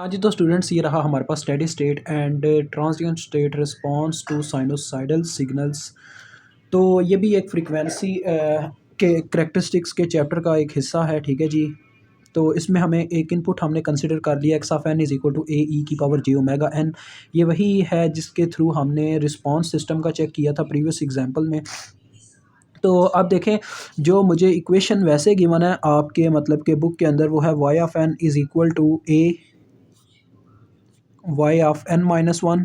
हाँ जी, तो स्टूडेंट्स ये रहा हमारे पास steady state and transient state response to sinusoidal signals. तो ये भी एक फ्रीक्वेंसी के करैक्टरिस्टिक्स के चैप्टर का एक हिस्सा है, ठीक है जी। तो इसमें हमें एक इनपुट हमने कंसिडर कर लिया x of N is equal to a e की पावर जे ओमेगा एन। ये वही है जिसके थ्रू हमने रिस्पांस सिस्टम का चेक किया था प्रीवियस एग्जांपल में। तो अब देखें, जो मुझे इक्वेशन वैसे गिवन है आपके मतलब के बुक के अंदर, वो है Y of N is equal to A Y of N minus one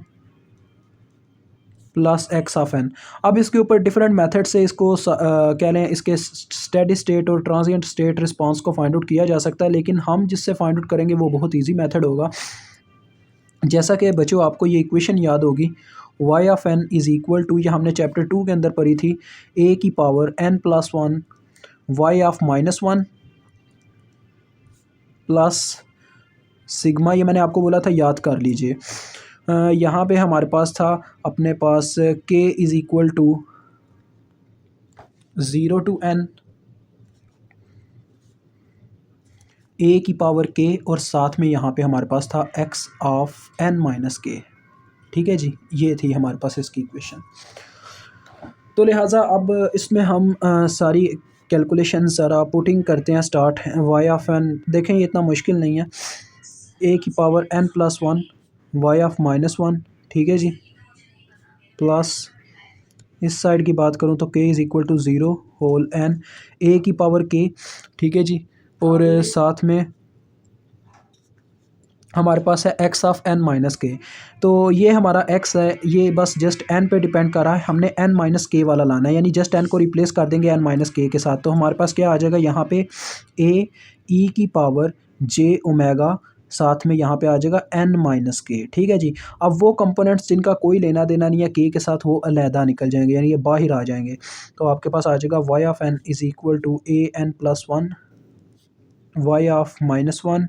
plus X of N. अब इसके ऊपर डिफरेंट मेथड से इसको कह लें, इसके स्टेडी स्टेट और ट्रांजिएंट स्टेट रिस्पांस को फाइंड आउट किया जा सकता है, लेकिन हम जिससे फाइंड आउट करेंगे वो बहुत इजी मेथड होगा। जैसा कि बच्चों आपको ये इक्वेशन याद होगी, Y of N is equal to, ये हमने चैप्टर 2 के अंदर पढ़ी थी, ए की power N plus one Y of minus one plus sigma. ये मैंने आपको बोला था, याद कर लीजिए। यहाँ पे हमारे पास था अपने पास K is equal to 0 to N A की पावर के, और साथ में यहाँ पे हमारे पास था एक्स ऑफ एन माइनस के। ठीक है जी, ये थी हमारे पास इसकी इक्वेशन। तो लिहाजा अब इसमें हम सारी कैलकुलेशन ज़रा पुटिंग करते हैं स्टार्ट। वाई ऑफ एन देखें, ये इतना मुश्किल नहीं है। ए की power N plus one Y of minus one, ठीक है जी, प्लस इस साइड की बात करूँ तो K is equal to zero whole N A की पावर के, ठीक है जी, और साथ में हमारे पास है एक्स ऑफ एन माइनस के। तो ये हमारा एक्स है, ये बस जस्ट एन पे डिपेंड कर रहा है, हमने एन माइनस के वाला लाना है, यानी जस्ट एन को रिप्लेस कर देंगे एन माइनस के साथ। तो हमारे पास क्या आ जाएगा यहाँ पे, ए ई की पावर जे ओमेगा, साथ में यहाँ पे आ जाएगा एन माइनस के, ठीक है जी। अब वो कंपोनेंट्स जिनका कोई लेना देना नहीं है के साथ, वो अलहदा निकल जाएंगे, यानी ये बाहर आ जाएंगे। तो आपके पास आ जाएगा Y of N is equal to A N plus one Y of minus one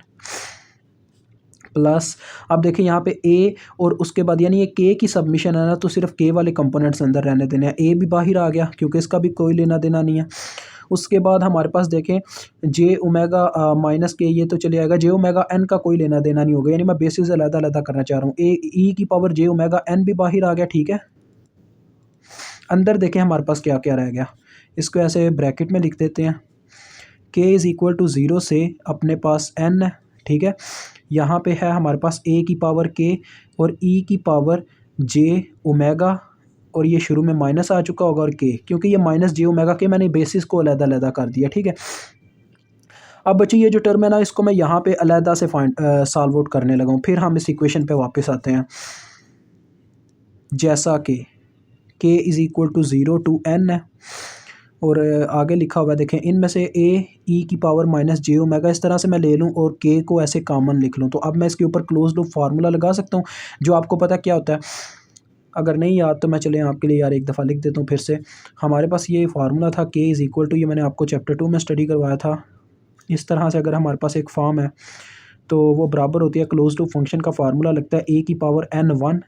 plus, अब देखिए यहाँ पे ए और उसके बाद यानी ये के की सबमिशन है ना, तो सिर्फ के वाले कंपोनेंट्स अंदर रहने देने हैं। ए भी बाहर आ गया क्योंकि इसका भी कोई लेना देना नहीं है। उसके बाद हमारे पास देखें जे ओमेगा माइनस के, ये तो चले आएगा, जे ओमेगा एन का कोई लेना देना नहीं होगा, यानी मैं बेसिस अलग अलग करना चाह रहा हूँ। ए ई की पावर जे ओमेगा एन भी बाहर आ गया, ठीक है। अंदर देखें हमारे पास क्या क्या रह गया, इसको ऐसे ब्रैकेट में लिख देते हैं। के इज़ इक्वल टू ज़ीरो से अपने पास एन है, ठीक है। यहाँ पे है हमारे पास ए की पावर के और ई की पावर जे ओमेगा, और ये शुरू में माइनस आ चुका होगा, और के क्योंकि ये माइनस जे ओमेगा के मैंने बेसिस को अलग-अलग कर दिया, ठीक है। अब बच्चे ये जो टर्म है ना, इसको मैं यहाँ पे अलग से सॉल्व आउट करने लगा हूँ। फिर हम इस इक्वेशन पे वापस आते हैं। जैसा कि K is equal to zero to N है, और आगे लिखा हुआ है देखें, इनमें से ए ई की पावर माइनस जे ओमेगा, इस तरह से मैं ले लूँ और के को ऐसे कॉमन लिख लूँ। तो अब मैं इसके ऊपर क्लोज लूप फार्मूला लगा सकता हूँ, जो आपको पता क्या होता है। अगर नहीं याद तो मैं चले आपके लिए यार एक दफ़ा लिख देता हूँ फिर से। हमारे पास ये फार्मूला था के इज़ इक्वल टू, ये मैंने आपको चैप्टर 2 में स्टडी करवाया था। इस तरह से अगर हमारे पास एक फॉर्म है तो वो बराबर होती है, क्लोज लूप फंक्शन का फार्मूला लगता है ए की power n one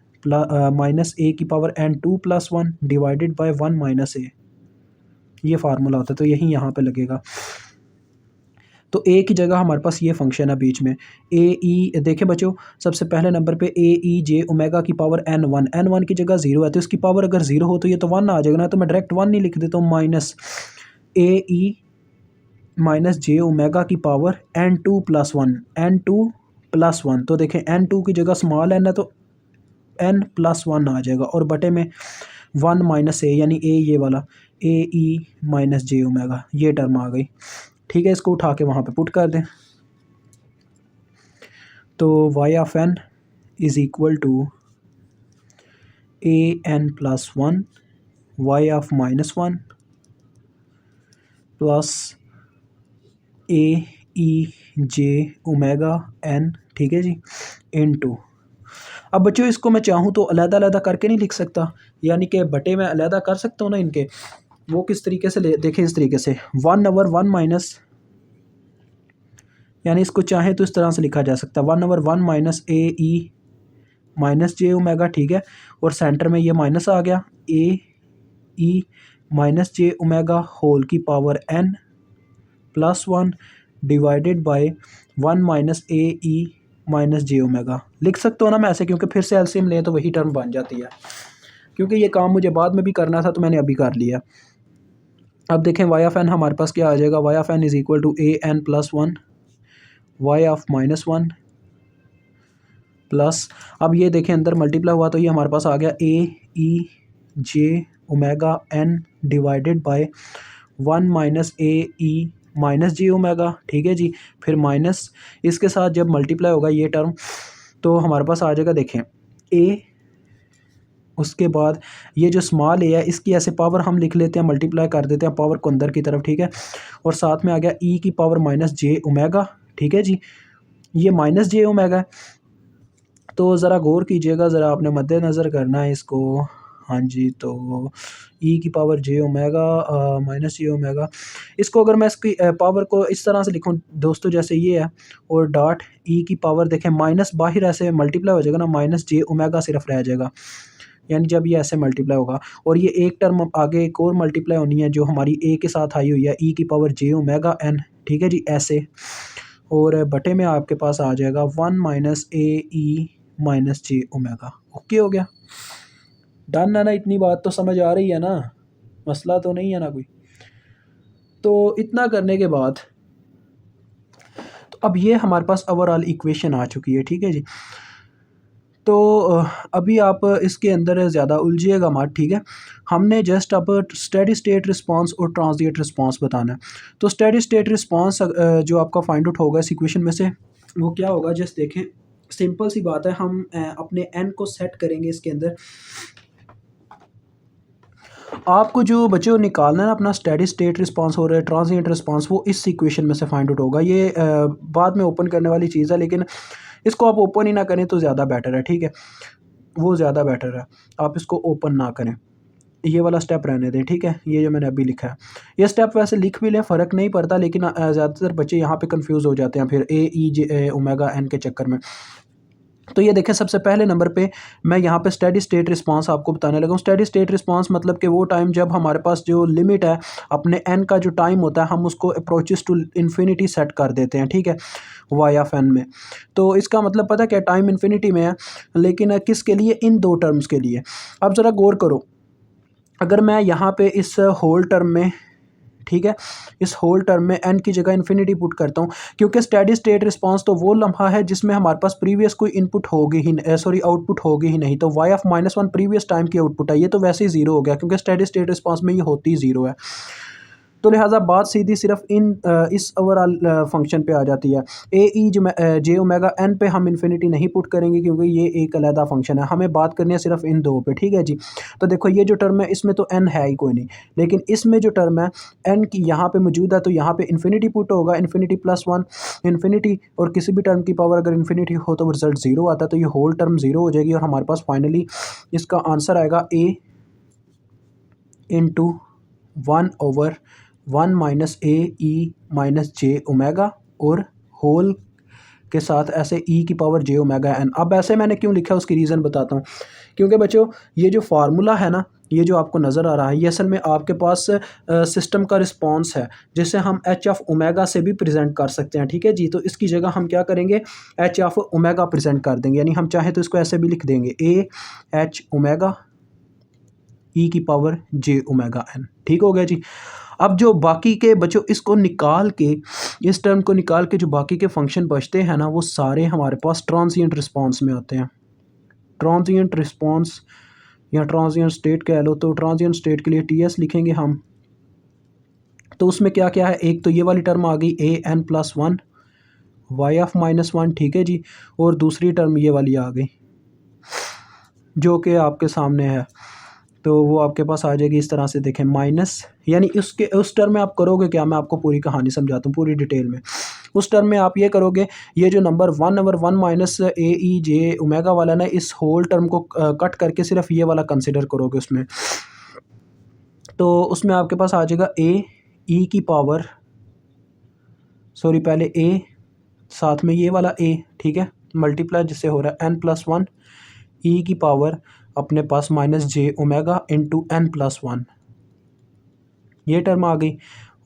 minus a की power N to plus one divided by one minus a, ये फार्मूला होता है। तो यही यहाँ पे लगेगा। तो ए की जगह हमारे पास ये फंक्शन है बीच में, ए ई। देखें बच्चों, सबसे पहले नंबर पे ए ई जे ओमेगा की पावर एन वन की जगह ज़ीरो है, तो इसकी पावर अगर ज़ीरो हो तो ये तो वन आ जाएगा ना, तो मैं डायरेक्ट वन नहीं लिख देता हूँ, माइनस ए ई माइनस जे ओमेगा की power N to plus one. तो देखें एन टू की जगह स्मॉल एन है तो एन प्लस वन आ जाएगा, और बटे में वन माइनस ए, यानी ए ये वाला ए ई माइनस जे ओमेगा, ये टर्म आ गई, ठीक है। इसको उठा के वहाँ पे पुट कर दें। तो Y of N is equal to A N plus one Y of minus one plus A E J omega N, ठीक है जी, इन टू। अब बच्चों इसको मैं चाहूँ तो अलग-अलग करके नहीं लिख सकता, यानी कि बटे में अलग कर सकता हूँ ना इनके। वो किस तरीके से देखें, इस तरीके से वन ओवर वन माइनस, यानी इसको चाहे तो इस तरह से लिखा जा सकता है, वन ओवर वन माइनस ए ई माइनस जे ओमेगा, ठीक है। और सेंटर में ये माइनस आ गया, ए ई माइनस जे ओमेगा होल की power N plus one divided by one minus A E minus J omega लिख सकते हो ना मैं ऐसे, क्योंकि फिर से एलसीएम लें तो वही टर्म बन जाती है। क्योंकि ये काम मुझे बाद में भी करना था तो मैंने अभी कर लिया। अब देखें वाई ऑफ एन हमारे पास क्या आ जाएगा, Y of N is equal to A N plus one Y of minus one plus, अब ये देखें अंदर मल्टीप्लाई हुआ तो ये हमारे पास आ गया ए ई जे omega n divided by one minus A E minus J omega, ठीक है जी। फिर माइनस इसके साथ जब मल्टीप्लाई होगा ये टर्म तो हमारे पास आ जाएगा, देखें ए, उसके बाद ये जो स्मॉल ए है इसकी ऐसे पावर हम लिख लेते हैं, मल्टीप्लाई कर देते हैं पावर को अंदर की तरफ, ठीक है। और साथ में आ गया ई की पावर माइनस जे ओमेगा, ठीक है जी। ये माइनस जे ओमेगा है, तो ज़रा गौर कीजिएगा, ज़रा आपने मद्देनज़र करना है इसको। हाँ जी, तो ई की पावर जे ओमेगा माइनस जे ओमेगा, इसको अगर मैं इसकी पावर को इस तरह से लिखूँ दोस्तों, जैसे ये है और डॉट ई की पावर देखें माइनस बाहर ऐसे मल्टीप्लाई हो जाएगा ना, माइनस जे ओमेगा सिर्फ रह जाएगा, यानी जब ये ऐसे मल्टीप्लाई होगा और ये एक टर्म आगे एक और मल्टीप्लाई होनी है जो हमारी ए के साथ आई हुई है, ई की पावर जे ओमेगा एन, ठीक है जी, ऐसे। और बटे में आपके पास आ जाएगा वन माइनस ए ई माइनस जे ओमेगा। ओके हो गया, डन है ना, इतनी बात तो समझ आ रही है ना, मसला तो नहीं है ना कोई। तो इतना करने के बाद तो अब ये हमारे पास ओवरऑल इक्वेशन आ चुकी है, ठीक है जी। तो अभी आप इसके अंदर ज़्यादा उलझिएगा मत, ठीक है। हमने जस्ट अब स्टेडी स्टेट रिस्पांस और ट्रांजिएंट रिस्पांस बताना है। तो स्टेडी स्टेट रिस्पांस जो आपका फाइंड आउट होगा इस इक्वेशन में से वो क्या होगा, जस्ट देखें, सिंपल सी बात है, हम अपने एन को सेट करेंगे इसके अंदर। आपको जो बच्चों निकालना है ना अपना स्टेडी स्टेट रिस्पांस और ट्रांजिएंट रिस्पांस, वो इस इक्वेशन में से फाइंड आउट होगा। ये बाद में ओपन करने वाली चीज़ है, लेकिन इसको आप ओपन ही ना करें तो ज़्यादा बेटर है, ठीक है, वो ज़्यादा बेटर है, आप इसको ओपन ना करें, ये वाला स्टेप रहने दें, ठीक है। ये जो मैंने अभी लिखा है ये स्टेप वैसे लिख भी लें फ़र्क नहीं पड़ता, लेकिन ज़्यादातर बच्चे यहाँ पे कंफ्यूज हो जाते हैं फिर ए ई जे ओमेगा एन के चक्कर में। तो ये देखें, सबसे पहले नंबर पे मैं यहाँ पे स्टेडी स्टेट रिस्पांस आपको बताने लगा हूँ। स्टेडी स्टेट रिस्पांस मतलब कि वो टाइम जब हमारे पास जो लिमिट है अपने एन का जो टाइम होता है हम उसको अप्रोचेस टू इन्फिनिटी सेट कर देते हैं, ठीक है, वाई ऑफ एन में। तो इसका मतलब पता क्या, टाइम इन्फिनिटी में है, लेकिन किसके लिए, इन दो टर्म्स के लिए। अब ज़रा गौर करो, अगर मैं यहाँ पे इस होल टर्म में, ठीक है, इस होल टर्म में एन की जगह इन्फिनिटी पुट करता हूँ, क्योंकि स्टेडी स्टेट रिस्पांस तो वो लम्हा है जिसमें हमारे पास प्रीवियस कोई इनपुट होगी ही, सॉरी आउटपुट होगी ही नहीं। तो Y of minus one previous time की आउटपुट है, ये तो वैसे ही जीरो हो गया क्योंकि स्टेडी स्टेट रिस्पांस में ये होती ही जीरो है। तो लिहाजा बात सीधी सिर्फ इस ओवरऑल फंक्शन पे आ जाती है। ए ई जे ओमेगा एन पे हम इन्फिनिटी नहीं पुट करेंगे क्योंकि ये एक अलहदा फंक्शन है, हमें बात करनी है सिर्फ इन दो पे, ठीक है जी। तो देखो ये जो टर्म है इसमें तो एन है ही कोई नहीं, लेकिन इसमें जो टर्म है एन की यहाँ पे मौजूद है, तो यहाँ पे इन्फिनिटी पुट होगा, इन्फिनिटी प्लस वन इन्फिनिटी, और किसी भी टर्म की पावर अगर इन्फिनिटी हो तो रिजल्ट ज़ीरो आता है, तो ये होल टर्म ज़ीरो हो जाएगी और हमारे पास फाइनली इसका आंसर आएगा a into one over one minus A E minus J omega और होल के साथ ऐसे ई की पावर जे ओमेगा एन। अब ऐसे मैंने क्यों लिखा है उसकी रीज़न बताता हूँ, क्योंकि बच्चों ये जो फार्मूला है ना, ये जो आपको नज़र आ रहा है, ये असल में आपके पास सिस्टम का रिस्पांस है जिसे हम एच ऑफ ओमेगा से भी प्रेजेंट कर सकते हैं, ठीक है जी। तो इसकी जगह हम क्या करेंगे, एच ऑफ ओमेगा प्रेजेंट कर देंगे, यानी हम चाहें तो इसको ऐसे भी लिख देंगे ए एच ओमेगा ई की पावर जे ओमेगा एन, ठीक हो गया जी। अब जो बाकी के बच्चों इसको निकाल के, इस टर्म को निकाल के जो बाकी के फंक्शन बचते हैं ना, वो सारे हमारे पास ट्रांजिएंट रिस्पांस में आते हैं। ट्रांजिएंट रिस्पांस या ट्रांजिएंट स्टेट कह लो, तो ट्रांजिएंट स्टेट के लिए टी एस लिखेंगे हम। तो उसमें क्या क्या है, एक तो ये वाली टर्म आ गई a N plus one Y of minus one, ठीक है जी, और दूसरी टर्म ये वाली आ गई जो कि आपके सामने है, तो वो आपके पास आ जाएगी इस तरह से, देखें माइनस, यानी उसके उस टर्म में आप करोगे क्या, मैं आपको पूरी कहानी समझाता हूँ पूरी डिटेल में। उस टर्म में आप ये करोगे, ये जो number one over one minus ए ई जे ओमेगा वाला ना, इस होल टर्म को कट करके सिर्फ ये वाला कंसिडर करोगे उसमें, तो उसमें आपके पास आ जाएगा ए ई की पावर, सॉरी पहले ए साथ में ये वाला ए, ठीक है, मल्टीप्लाई जिससे हो रहा है एन प्लस वन ई की पावर अपने पास माइनस जे omega into n plus one, ये टर्म आ गई,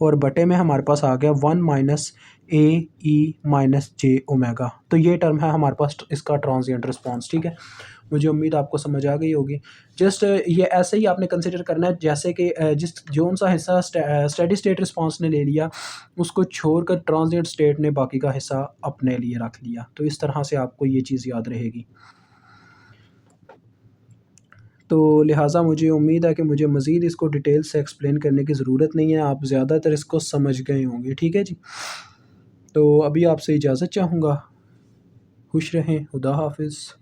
और बटे में हमारे पास आ गया वन माइनस ए ई माइनस जे ओमेगा। तो ये टर्म है हमारे पास इसका ट्रांजिएंट रिस्पॉन्स, ठीक है। मुझे उम्मीद आपको समझ आ गई होगी। जस्ट ये ऐसे ही आपने कंसिडर करना है जैसे कि जिस जोन सा हिस्सा स्टेडी स्टेट रिस्पॉन्स ने ले लिया, उसको छोड़कर ट्रांजिएंट स्टेट ने बाकी का हिस्सा अपने लिए रख लिया। तो इस तरह से आपको ये चीज़ याद रहेगी। तो लिहाजा मुझे उम्मीद है कि मुझे मज़ीद इसको डिटेल से एक्सप्लेन करने की ज़रूरत नहीं है, आप ज़्यादातर इसको समझ गए होंगे, ठीक है जी। तो अभी आपसे इजाज़त चाहूँगा। खुश रहें, खुदा हाफिज़।